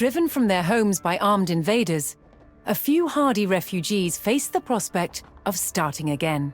Driven from their homes by armed invaders, a few hardy refugees faced the prospect of starting again.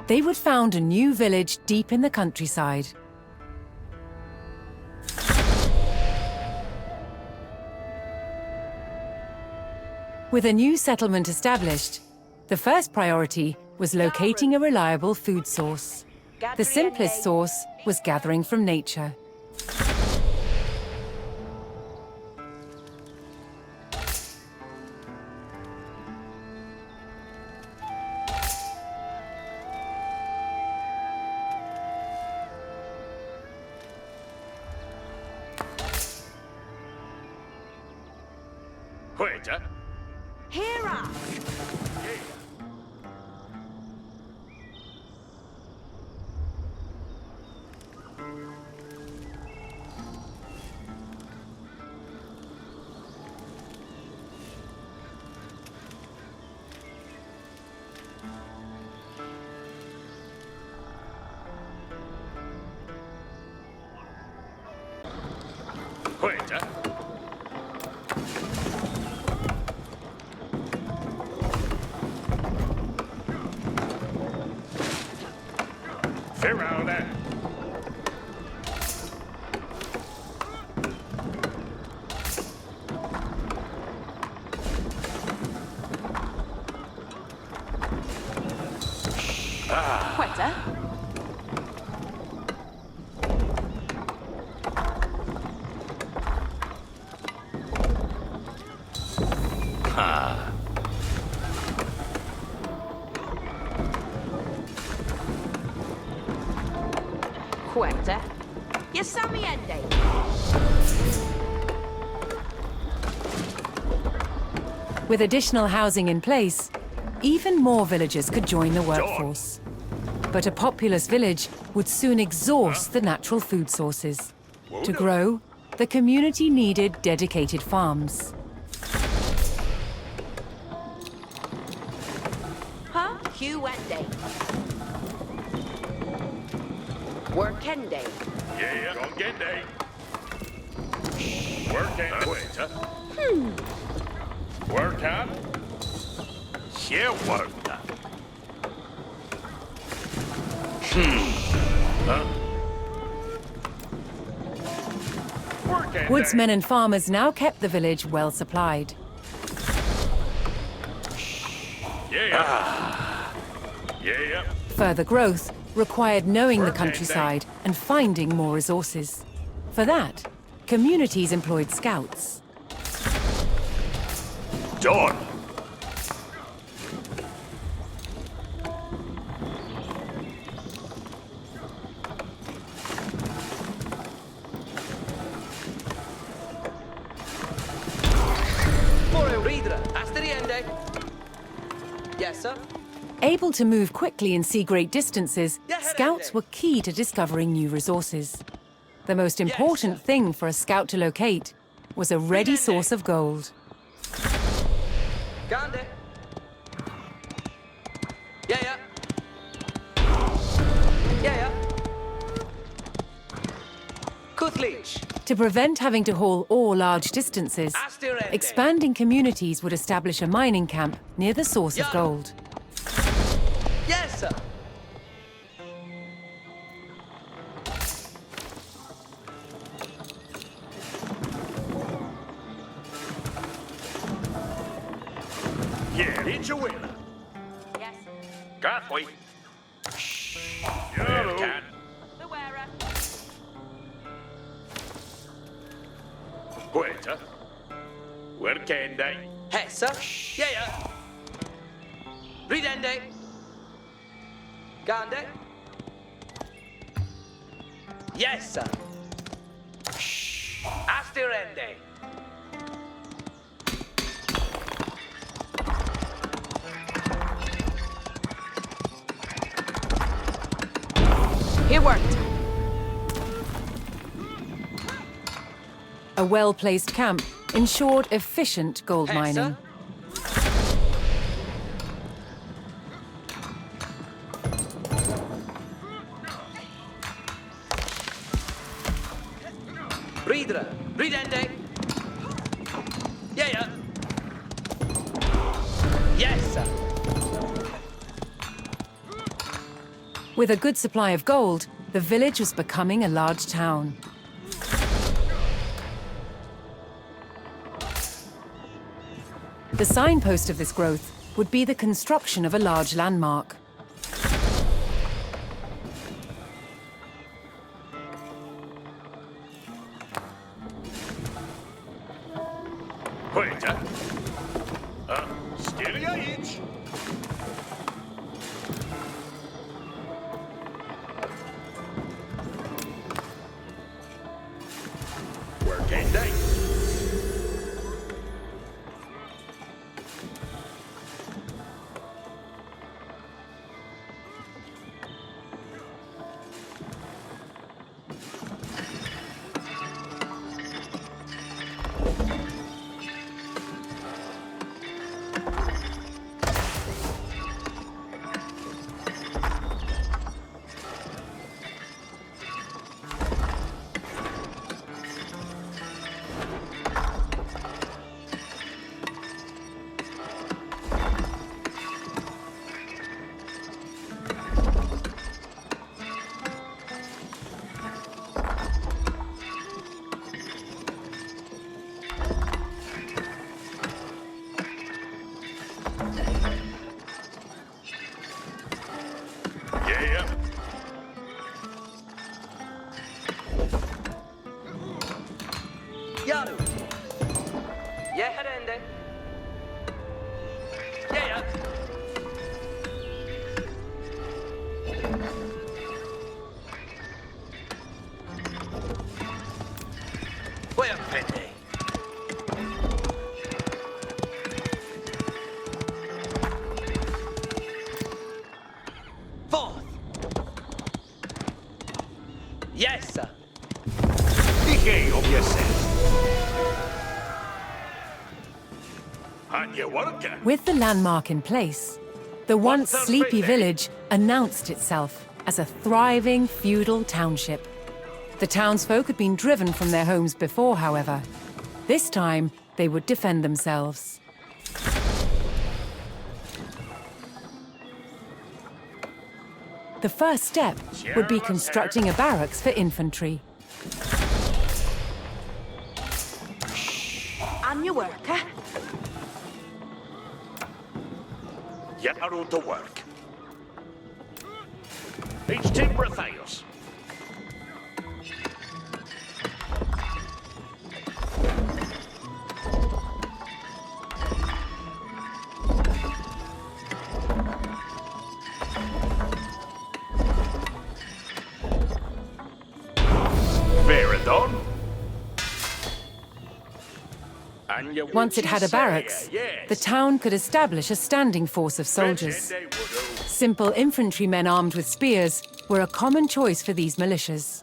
They would found a new village deep in the countryside. With a new settlement established, the first priority was locating a reliable food source. The simplest source was gathering from nature. Hera! Quetta? Quetta? Yasamiende. With additional housing in place, even more villagers could join the workforce. But a populous village would soon exhaust the natural food sources. To grow, the community needed dedicated farms. Huh? Huende. Workende. Yeah, Gongende. Workende. Work out. Yeah, work. Woodsmen and farmers now kept the village well supplied. Yeah. Further growth required knowing the countryside and finding more resources. For that, communities employed scouts. Done. Yes, sir. Able to move quickly and see great distances, scouts were key to discovering new resources. The most important thing for a scout to locate was a ready source of gold. Gande. Yeah. Kuthlich. To prevent having to haul ore large distances, expanding communities would establish a mining camp near the source of gold. Yes, sir. Yeah, it's a winner. Yes. Got we. Yeah, can. The wearer. Quetta. Workende. Hey, sir. Yeah. Ridende. Gande. Yes, sir. Astirende. It worked. A well-placed camp ensured efficient gold Hey, mining. sir. Ridra. Ridende. Yeah. Yes, sir. With a good supply of gold, the village was becoming a large town. The signpost of this growth would be the construction of a large landmark. Quetta. Styria idź. Working day. Yeah. Yaru. Yeah, herende. Yeah. Where pende? Forth. Yes, sir. Dije of yourself. And you working? With the landmark in place, the once What's sleepy that village announced itself as a thriving feudal township. The townsfolk had been driven from their homes before, however. This time, they would defend themselves. The first step would be constructing a barracks for infantry. On your work, huh? Get out to work. Each timber Theos. Veridon. And you Once it had a barracks, the town could establish a standing force of soldiers. Simple infantrymen armed with spears were a common choice for these militias.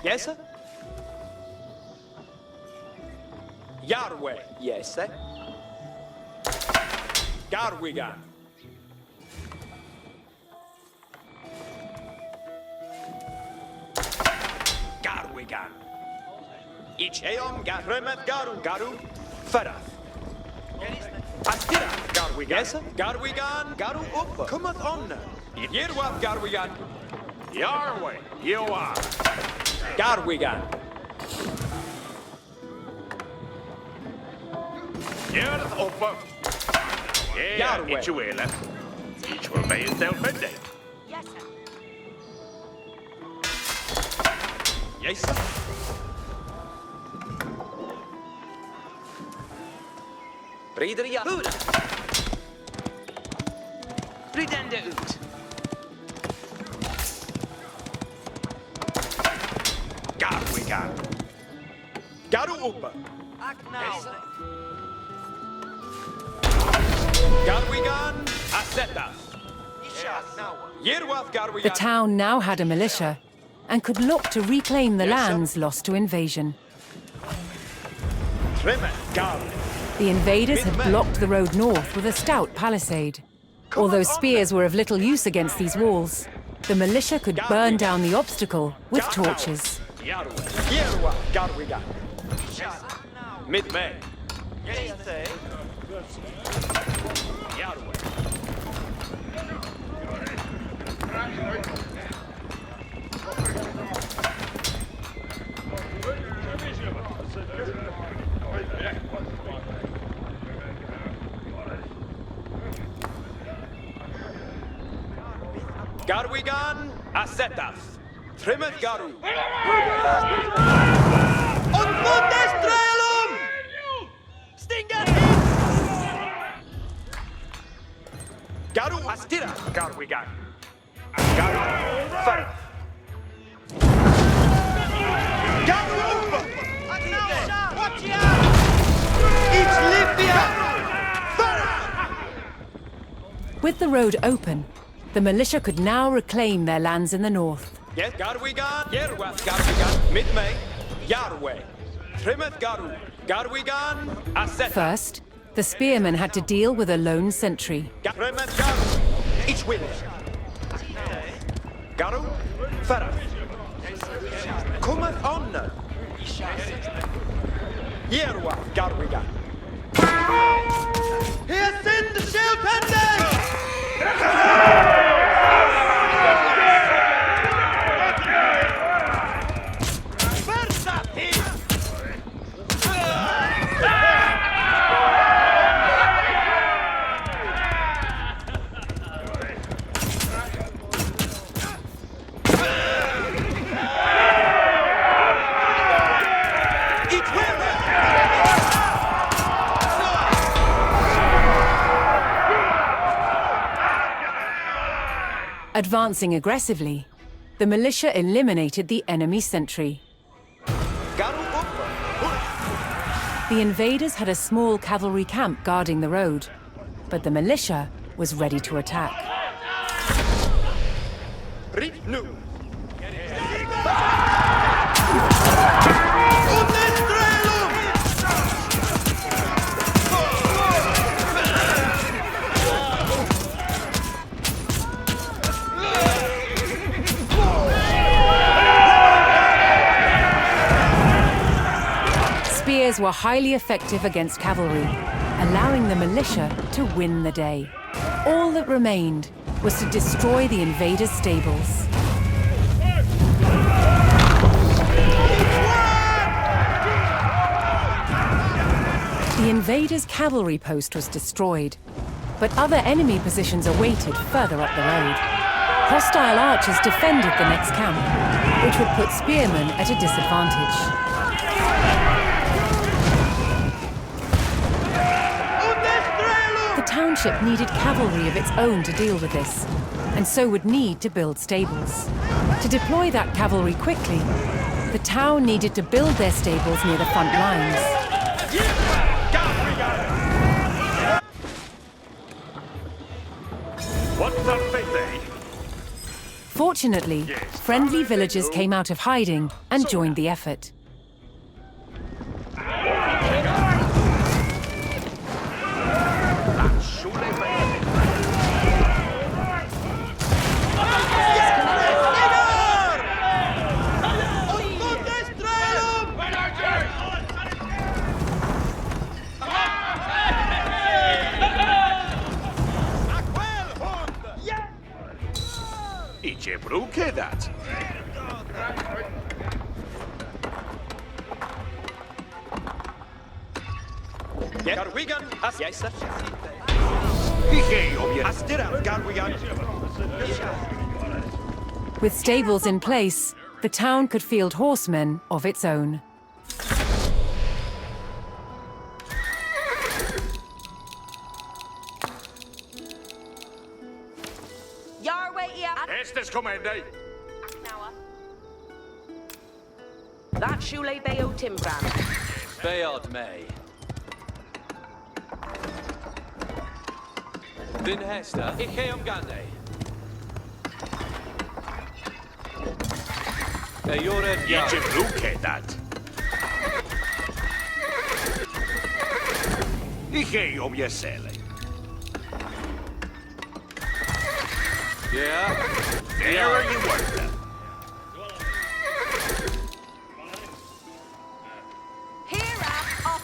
Yes, sir. Yarwe. Yes, sir. Garwigan. Garwigan. Icheon Garremet Garu Garu Ferath. Astira Garwigan. Yes, sir. Garwigan Garu Up. Cometh on. Yerwap Garwigan. Yarway, you are. Garwigan. Gör uppe. Yeah, Yarwe. each will. Each will be himself midday. Yes, sir. Yes, sir. Bridria Hula. Bridende ut. Garwigan. Garu Upa. Garwigan Aseta. Yerwath Garwigan. The town now had a militia and could look to reclaim the Yes, sir. lands lost to invasion. Tremet Garwigan. The invaders had Big men. blocked the road north with a stout palisade. Although spears were of little use against these walls, the militia could burn down the obstacle with torches. Yarway. Yerwa. Garwigan. Mid-May. Yarway. Garwigan. Asetath. Trimmet Garu. Und Bundestrelum! Stinger Garu Astira. Garwigan. Garu. Farah. Garu Umba! Watch out! It's Libya! With the road open, the militia could now reclaim their lands in the north. Yes, Garwigan. Yerwath Garwigan. Mid-May. Yarway. Trimmet Garu. Garwigan. Asetath. First, the spearmen had to deal with a lone sentry. Trimmet Garu. Each will. Garu. Farah. Cometh honor. Yerwath Garwigan. Here sind the Schildhände! Advancing aggressively, the militia eliminated the enemy sentry. The invaders had a small cavalry camp guarding the road, but the militia was ready to attack. Spears were highly effective against cavalry, allowing the militia to win the day. All that remained was to destroy the invaders' stables. The invaders' cavalry post was destroyed, but other enemy positions awaited further up the road. Hostile archers defended the next camp, which would put spearmen at a disadvantage. The township needed cavalry of its own to deal with this, and so would need to build stables. To deploy that cavalry quickly, the town needed to build their stables near the front lines. What's up, Fete? Fortunately, friendly villagers came out of hiding and joined the effort. Idzie brukie dat. Garwigan. Yes, Idzie obie. Astira. Garwigan. With stables in place, the town could field horsemen of its own. Yarway here. Estes comende. That Shule Bayo Timbran. Beod May. Din Hesta, ich gehe Gande. Jored Idzie brukie dat. Idzie obie sele. Yeah. There you were.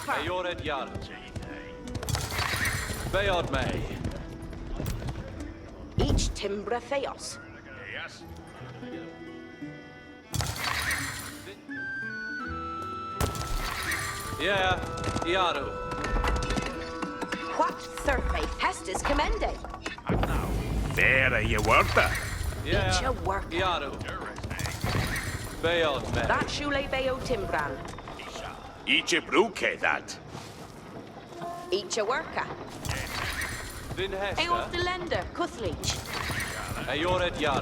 worker. Eored Yar. Beod May. Each Timbra Theos. Yes. Yeah, Yaru. What Thurfe Hestus Commende. Vera je worta. Yeah, Each a worker. Yaru. Beod May. That Shule Beo Timbran. Iche bruke dat. Each a worker. Vin Eos Hester. the Lender, Cuthleach. Eored Yar.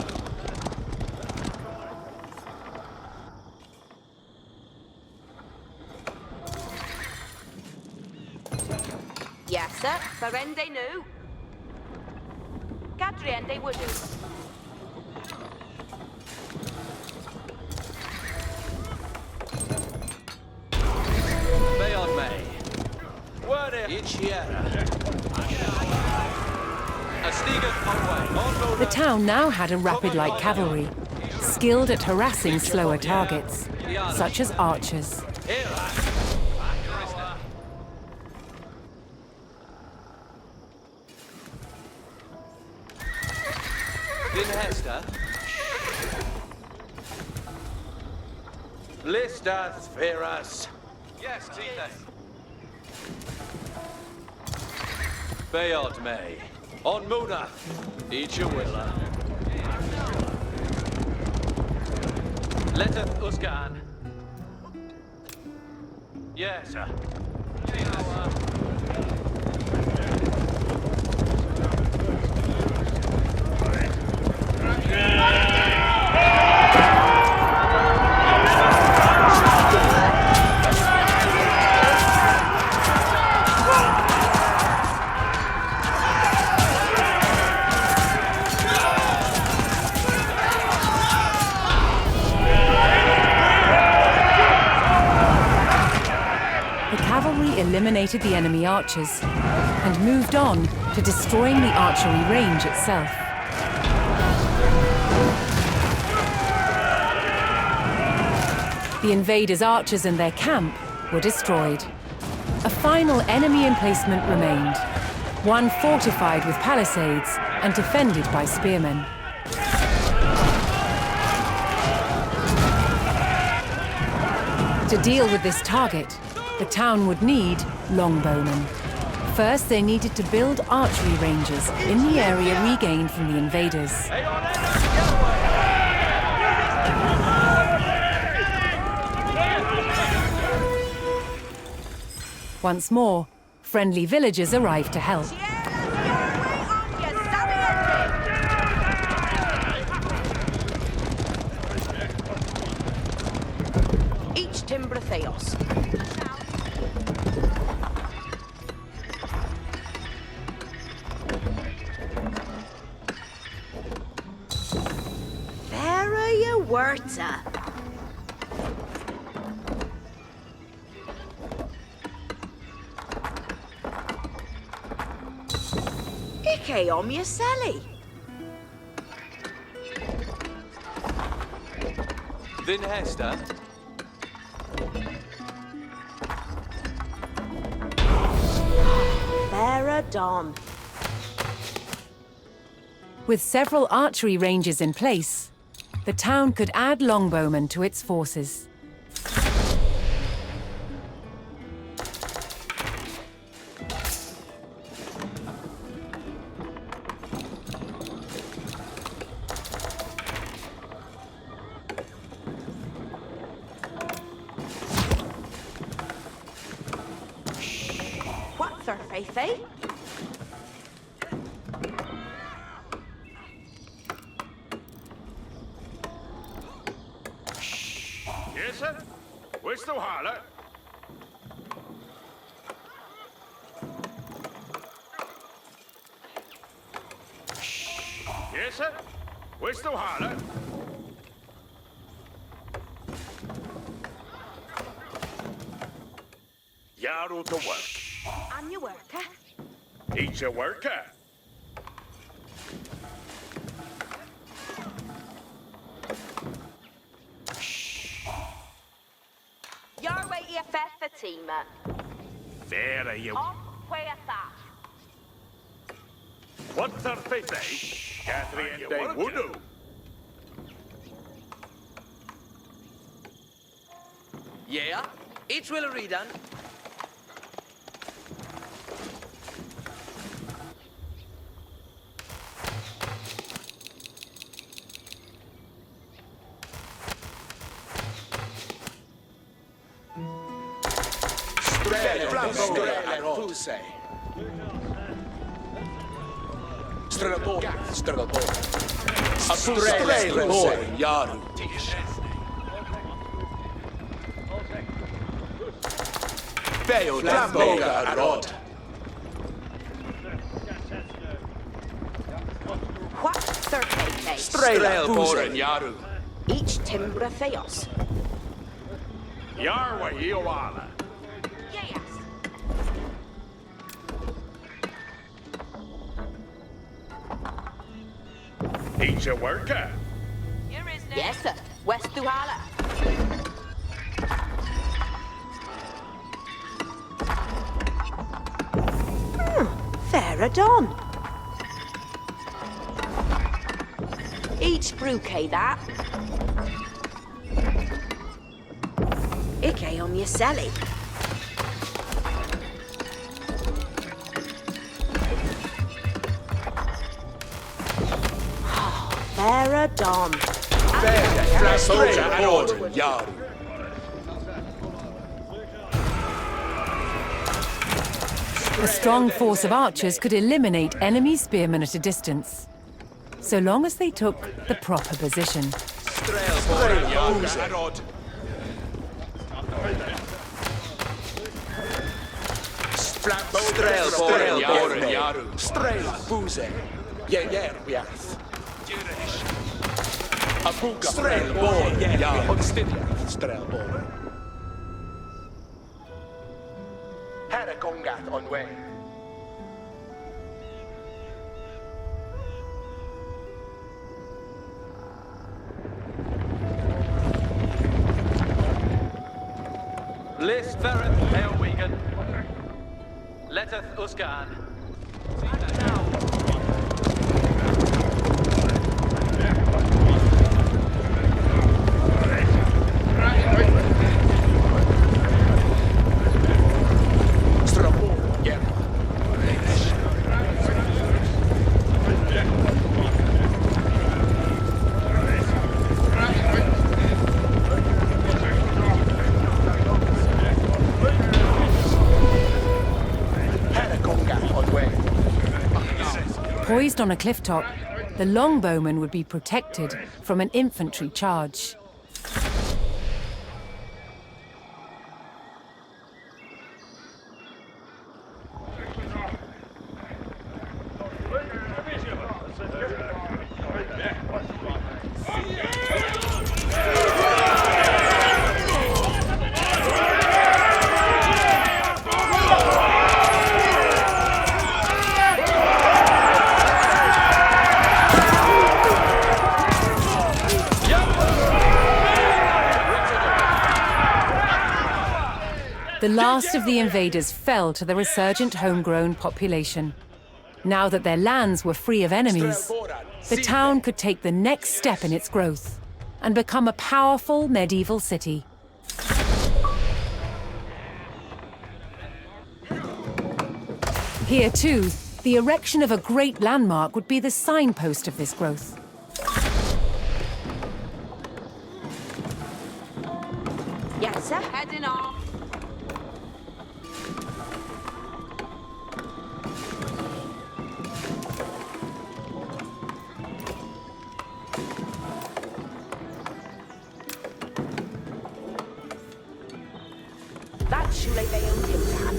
Yes, sir. Ferende nu. Gadriende would do. Beod May. Word Ichiera. A Stegan away. The town now had a rapid light cavalry, skilled at harassing slower targets, such as archers. Vin Hester. Listas Veras. Yes, Tite. Beod May. On Muna. Ichawilla. Leteth Usgan. Yes, sir. The cavalry eliminated the enemy archers and moved on to destroying the archery range itself. The invaders' archers and their camp were destroyed. A final enemy emplacement remained, one fortified with palisades and defended by spearmen. To deal with this target, the town would need longbowmen. First, they needed to build archery ranges in the area regained from the invaders. Once more, friendly villagers arrived to help. Each Timbra Theos. Vera you Werta. Ike om je Sally. Vin Hester. Vera Dawn. With several archery ranges in place, the town could add longbowmen to its forces. What's her faith, eh? Yes, sir. Where's the holler? Yes, sir. Where's the holler? Yaru to work. And you worker. Each a worker. Your way EFF Fatima. There you. Huerta. What's our fate, eh? Catherine de Voodoo. Yeah, it will redone. What certete? Strelboren Yaru. Each timbra theos. Yarwa Iowala. Yes. Each a worker. Here is no. Yes, sir. West Duhala. Fair Adon. Each brookie that. Ike on your celly. Fair Adon. A strong force of archers could eliminate enemy spearmen at a distance, so long as they took the proper position. Harakongat on way. List Ferret, Eowegan. Letteth Usgaan. Poised on a cliff top, the longbowmen would be protected from an infantry charge. The last of the invaders fell to the resurgent homegrown population. Now that their lands were free of enemies, the town could take the next step in its growth and become a powerful medieval city. Here too, the erection of a great landmark would be the signpost of this growth. Yes, sir. Heading off. That Shule Bayo Timran.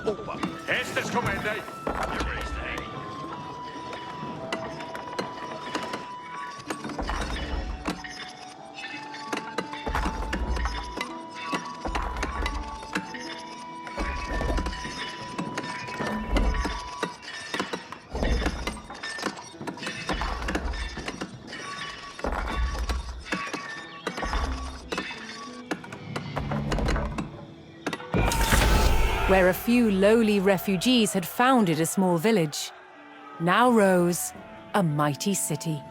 Opa. Hästes kommende. Where a few lowly refugees had founded a small village, now rose a mighty city.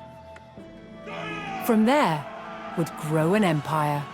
From there would grow an empire.